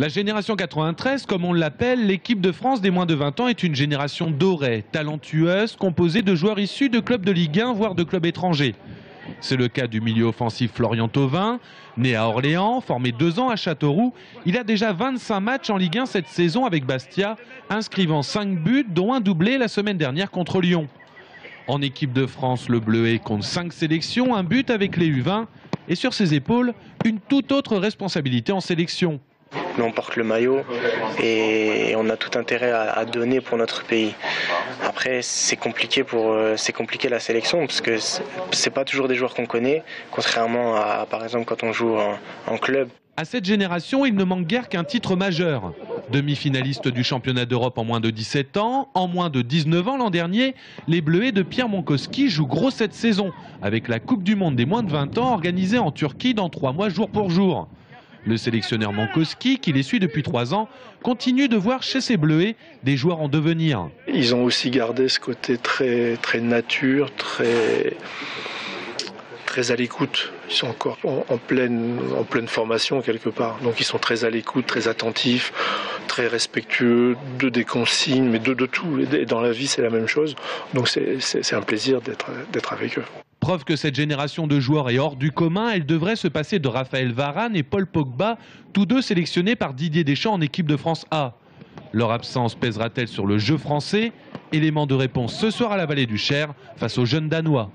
La génération 93, comme on l'appelle, l'équipe de France des moins de 20 ans est une génération dorée, talentueuse, composée de joueurs issus de clubs de Ligue 1, voire de clubs étrangers. C'est le cas du milieu offensif Florian Thauvin, né à Orléans, formé 2 ans à Châteauroux. Il a déjà 25 matchs en Ligue 1 cette saison avec Bastia, inscrivant 5 buts, dont un doublé la semaine dernière contre Lyon. En équipe de France, le Bleuet compte 5 sélections, un but avec les U20 et sur ses épaules, une toute autre responsabilité en sélection. Nous on porte le maillot et on a tout intérêt à donner pour notre pays. Après c'est compliqué la sélection parce que c'est pas toujours des joueurs qu'on connaît, contrairement à par exemple quand on joue en club. À cette génération, il ne manque guère qu'un titre majeur. Demi-finaliste du championnat d'Europe en moins de 17 ans, en moins de 19 ans l'an dernier, les Bleuets de Pierre Monkowski jouent gros cette saison, avec la Coupe du Monde des moins de 20 ans organisée en Turquie dans 3 mois jour pour jour. Le sélectionneur Monkowski, qui les suit depuis 3 ans, continue de voir chez ces Bleuets des joueurs en devenir. Ils ont aussi gardé ce côté très nature, très à l'écoute. Ils sont encore en pleine formation quelque part. Donc ils sont très à l'écoute, très attentifs, très respectueux des consignes, mais de tout. Et dans la vie, c'est la même chose. Donc c'est un plaisir d'être avec eux. Preuve que cette génération de joueurs est hors du commun, elle devrait se passer de Raphaël Varane et Paul Pogba, tous deux sélectionnés par Didier Deschamps en équipe de France A. Leur absence pèsera-t-elle sur le jeu français? Élément de réponse ce soir à la Vallée du Cher face aux jeunes Danois.